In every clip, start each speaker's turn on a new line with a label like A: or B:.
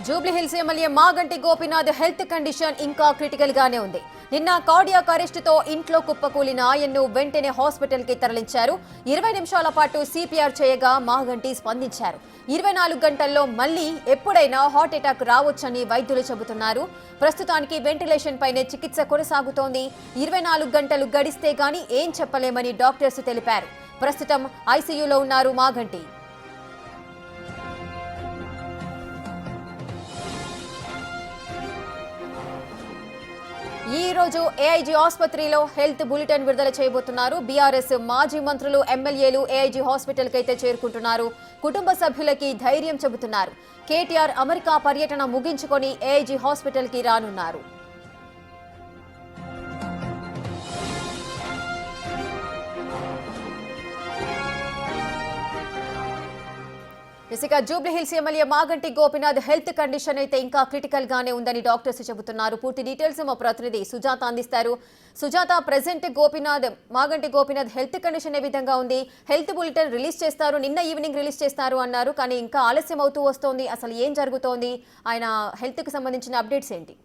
A: Jubilee Hills MLA Maganti Gopinath health condition ఇంకా critical గానే ఉంది. నిన్న కార్డియాక్ అరెస్టుతో ఇంట్లో కుప్పకూలిన ఆయన్ను వెంటనే హాస్పిటల్ కి తరలించారు. 20 నిమిషాల పాటు సిపిఆర్ చేయగా మాగంటి స్పందించారు. 24 గంటల్లో మళ్లీ ఎప్పుడైనా హార్ట్ అటాక్ రావొచ్చని వైద్యులు చెబుతున్నారు. ప్రస్తుతానికి వెంటిలేషన్ పైనే చికిత్స కొనసాగుతోంది. 24 గంటలు గడిస్తే గానీ ఏం చెప్పలేమని డాక్టర్స్ తెలిపారు. ప్రస్తుతం ఐసీయూలో ఉన్నారు మాగంటి. ఈ రోజు ఏఐజీ ఆసుపత్రిలో హెల్త్ బులెటిన్ విడుదల చేయబోతున్నారు. బీఆర్ఎస్ మాజీ మంత్రులు, ఎమ్మెల్యేలు ఏఐజీ హాస్పిటల్ కి అయితే చేరుకుంటున్నారు. కుటుంబ సభ్యులకి ధైర్యం చెబుతున్నారు. కేటీఆర్ అమెరికా పర్యటన ముగించుకొని ఏఐజీ హాస్పిటల్ కి రానున్నారు. ఇక Jubilee Hills MLA Maganti Gopinath health condition అయితే ఇంకా క్రిటికల్ గానే ఉందని డాక్టర్స్ చెబుతున్నారు. పూర్తి డీటెయిల్స్ మా ప్రతినిధి సుజాత అందిస్తారు. Sujatha, present Maganti Gopinath health condition ఏ విధంగా ఉంది? హెల్త్ బులెటిన్ రిలీజ్ చేస్తారు, నిన్న ఈవినింగ్ రిలీజ్ చేస్తారు అన్నారు, కానీ ఇంకా ఆలస్యం అవుతూ వస్తోంది. అసలు ఏం జరుగుతోంది? ఆయన హెల్త్ కి సంబంధించిన అప్డేట్స్ ఏంటి?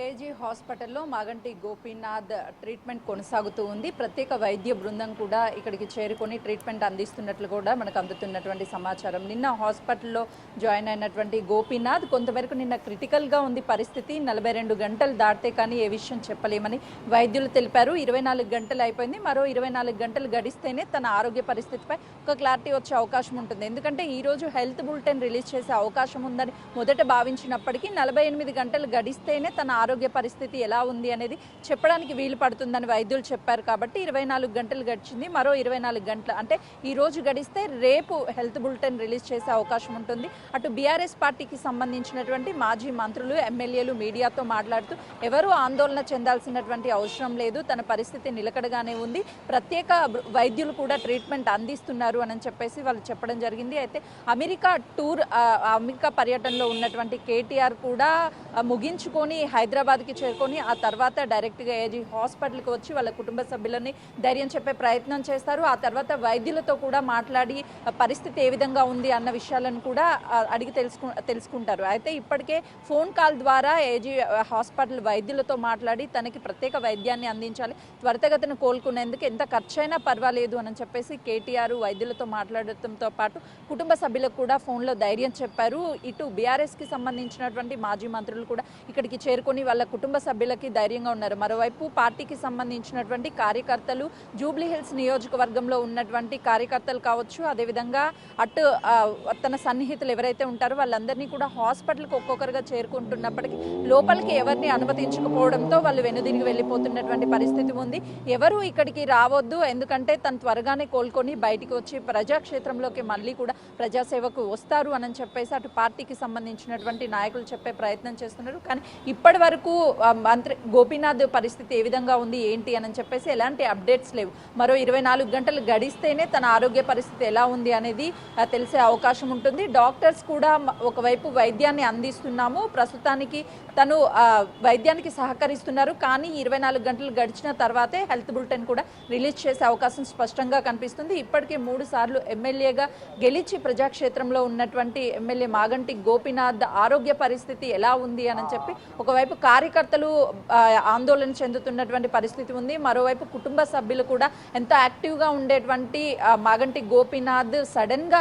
B: ఏఐజీ హాస్పిటల్లో మాగంటి గోపీనాథ్ ట్రీట్మెంట్ కొనసాగుతూ ఉంది. ప్రత్యేక వైద్య బృందం కూడా ఇక్కడికి చేరుకొని ట్రీట్మెంట్ అందిస్తున్నట్లు కూడా మనకు అందుతున్నటువంటి సమాచారం. నిన్న హాస్పిటల్లో జాయిన్ అయినటువంటి గోపీనాథ్ కొంతవరకు నిన్న క్రిటికల్గా ఉంది పరిస్థితి. 42 గంటలు దాటితే కానీ ఏ విషయం చెప్పలేమని వైద్యులు తెలిపారు. 24 గంటలు అయిపోయింది. మరో 24 గంటలు గడిస్తేనే తన ఆరోగ్య పరిస్థితిపై ఒక క్లారిటీ వచ్చే అవకాశం ఉంటుంది. ఎందుకంటే ఈరోజు హెల్త్ బులెటిన్ రిలీజ్ చేసే అవకాశం ఉందని మొదట భావించినప్పటికీ 48 గంటలు గడిస్తేనే తన ఆరోగ్య పరిస్థితి ఎలా ఉంది అనేది చెప్పడానికి వీలు పడుతుందని వైద్యులు చెప్పారు. కాబట్టి 24 గంటలు గడిచింది. మరో 24 గంటలు అంటే ఈ రోజు గడిస్తే రేపు హెల్త్ బులెటిన్ రిలీజ్ చేసే అవకాశం ఉంటుంది. అటు బీఆర్ఎస్ పార్టీకి సంబంధించినటువంటి మాజీ మంత్రులు, ఎమ్మెల్యేలు మీడియాతో మాట్లాడుతూ ఎవరూ ఆందోళన చెందాల్సినటువంటి అవసరం లేదు, తన పరిస్థితి నిలకడగానే ఉంది, ప్రత్యేక వైద్యులు కూడా ట్రీట్మెంట్ అందిస్తున్నారు అని చెప్పేసి వాళ్ళు చెప్పడం జరిగింది. అయితే అమెరికా పర్యటనలో ఉన్నటువంటి కేటీఆర్ కూడా ముగించుకొని హైదరాబాద్కి చేరుకొని ఆ తర్వాత డైరెక్ట్గా ఏఐజీ హాస్పిటల్కి వచ్చి వాళ్ళ కుటుంబ సభ్యులని ధైర్యం చెప్పే ప్రయత్నం చేస్తారు. ఆ తర్వాత వైద్యులతో కూడా మాట్లాడి పరిస్థితి ఏ విధంగా ఉంది అన్న విషయాలను కూడా అడిగి తెలుసుకుంటారు. అయితే ఇప్పటికే ఫోన్ కాల్ ద్వారా ఏఐజీ హాస్పిటల్ వైద్యులతో మాట్లాడి తనకి ప్రత్యేక వైద్యాన్ని అందించాలి, త్వరితగతిన కోలుకునేందుకు ఎంత ఖర్చైనా పర్వాలేదు అని చెప్పేసి కేటీఆర్ వైద్యులతో మాట్లాడటంతో పాటు కుటుంబ సభ్యులకు కూడా ఫోన్లో ధైర్యం చెప్పారు. ఇటు బీఆర్ఎస్కి సంబంధించినటువంటి మాజీ మంత్రులు కూడా ఇక్కడికి చేరుకొని వాళ్ళ కుటుంబ సభ్యులకి ధైర్యంగా ఉన్నారు. మరోవైపు పార్టీకి సంబంధించినటువంటి కార్యకర్తలు, జూబ్లీహిల్స్ నియోజకవర్గంలో ఉన్నటువంటి కార్యకర్తలు కావచ్చు, అదేవిధంగా అటు తన సన్నిహితులు ఎవరైతే ఉంటారో వాళ్ళందరినీ కూడా హాస్పిటల్కి ఒక్కొక్కరుగా చేరుకుంటున్నప్పటికీ లోపలికి ఎవరిని అనుమతించకపోవడంతో వాళ్ళు వెనుదిరిగి వెళ్ళిపోతున్నటువంటి పరిస్థితి ఉంది. ఎవరు ఇక్కడికి రావద్దు, ఎందుకంటే తను త్వరగానే కోలుకొని బయటికి వచ్చి ప్రజాక్షేత్రంలోకి మళ్ళీ కూడా ప్రజాసేవకు వస్తారు అని చెప్పేసి అటు పార్టీకి సంబంధించినటువంటి నాయకులు చెప్పే ప్రయత్నం చేస్తున్నారు. కానీ ఇప్పటి వరకు మంత్రి గోపీనాథ్ పరిస్థితి ఏ విధంగా ఉంది ఏంటి అని చెప్పేసి ఎలాంటి అప్డేట్స్ లేవు. మరో 24 గంటలు గడిస్తేనే తన ఆరోగ్య పరిస్థితి ఎలా ఉంది అనేది తెలిసే అవకాశం ఉంటుంది. డాక్టర్స్ కూడా ఒకవైపు వైద్యాన్ని అందిస్తున్నాము, ప్రస్తుతానికి తను వైద్యానికి సహకరిస్తున్నారు, కానీ 24 గంటలు గడిచిన తర్వాతే హెల్త్ బులెటిన్ కూడా రిలీజ్ చేసే అవకాశం స్పష్టంగా కనిపిస్తుంది. ఇప్పటికే 3 సార్లు ఎమ్మెల్యేగా గెలిచి ప్రజాక్షేత్రంలో ఉన్నటువంటి ఎమ్మెల్యే మాగంటి గోపీనాథ్ ఆరోగ్య పరిస్థితి ఎలా ఉంది అని చెప్పి ఒకవైపు కార్యకర్తలు ఆందోళన చెందుతున్నటువంటి పరిస్థితి ఉంది. మరోవైపు కుటుంబ సభ్యులు కూడా ఎంతో యాక్టివ్గా ఉండేటువంటి మాగంటి గోపీనాథ్ సడన్గా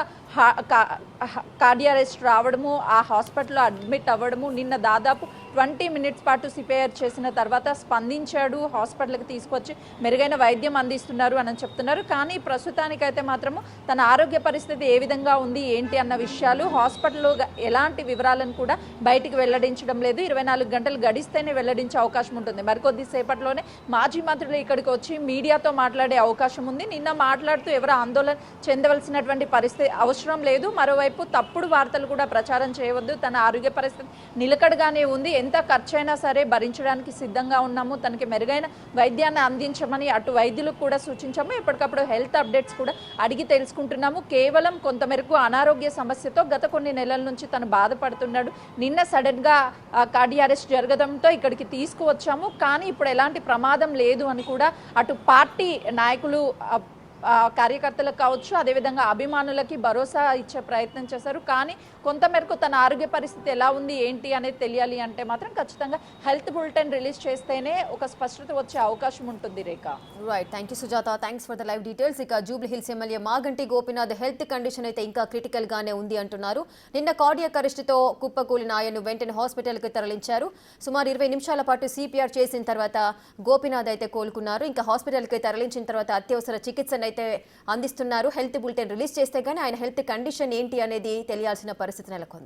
B: కార్డియాక్ అరెస్ట్ రావడము, ఆ హాస్పిటల్లో అడ్మిట్ అవ్వడము, నిన్న దాదాపు 20 మినిట్స్ పాటు సిపిఆర్ చేసిన తర్వాత స్పందించాడు, హాస్పిటల్కి తీసుకొచ్చి మెరుగైన వైద్యం అందిస్తున్నారు అని చెప్తున్నారు. కానీ ప్రస్తుతానికైతే మాత్రము తన ఆరోగ్య పరిస్థితి ఏ విధంగా ఉంది ఏంటి అన్న విషయాలు హాస్పిటల్లో ఎలాంటి వివరాలను కూడా బయటికి వెల్లడించడం లేదు. 24 గంటలు గడిస్తేనే వెల్లడించే అవకాశం ఉంటుంది. మరికొద్ది సేపట్లోనే మాజీ మంత్రులు ఇక్కడికి వచ్చి మీడియాతో మాట్లాడే అవకాశం ఉంది. నిన్న మాట్లాడుతూ ఎవరు ఆందోళన చెందవలసినటువంటి పరిస్థితి అవసరం లేదు, మరోవైపు తప్పుడు వార్తలు కూడా ప్రచారం చేయవద్దు, తన ఆరోగ్య పరిస్థితి నిలకడగానే ఉంది, ఎంత ఖర్చైనా సరే భరించడానికి సిద్ధంగా ఉన్నాము, తనకి మెరుగైన వైద్యాన్ని అందించమని అటు వైద్యులకు కూడా సూచించాము. ఎప్పటికప్పుడు హెల్త్ అప్డేట్స్ కూడా అడిగి తెలుసుకుంటున్నాము. కేవలం కొంతమేరకు అనారోగ్య సమస్యతో గత కొన్ని నెలల నుంచి తను బాధపడుతున్నాడు. నిన్న సడన్గా కార్డియాక్ అరెస్ట్ జరగడంతో ఇక్కడికి తీసుకువచ్చాము, కానీ ఇప్పుడు ఎలాంటి ప్రమాదం లేదు అని కూడా అటు పార్టీ నాయకులు కార్యకర్తలకు కావచ్చు, అదేవిధంగా అభిమానులకి భరోసా ఇచ్చే ప్రయత్నం చేశారు. కానీ కొంతమేరకు తన ఆరోగ్య పరిస్థితి ఎలా ఉంది ఏంటి అనేది తెలియాలి అంటే మాత్రం ఖచ్చితంగా హెల్త్ బులెటిన్ రిలీజ్ చేస్తేనే ఒక స్పష్టత వచ్చే అవకాశం ఉంటుంది Rekha.
A: Right, thank you Sujatha, thanks for the live details. ఇక Jubilee Hills MLA Maganti Gopinath health condition అయితే ఇంకా క్రిటికల్ గానే ఉంది అంటున్నారు. నిన్న కార్డియాక్ అరెస్టుతో కుప్పకూలిన ఆయన్ను వెంటనే హాస్పిటల్కి తరలించారు. సుమారు 20 నిమిషాల పాటు సిపిఆర్ చేసిన తర్వాత గోపీనాథ్ అయితే కోలుకున్నారు. ఇంకా హాస్పిటల్కి తరలించిన తర్వాత అత్యవసర చికిత్సను అయితే అందిస్తున్నారు. హెల్త్ బులెటిన్ రిలీజ్ చేస్తే గానీ ఆయన హెల్త్ కండిషన్ ఏంటి అనేది తెలియాల్సిన పరిస్థితి నెలకొంది.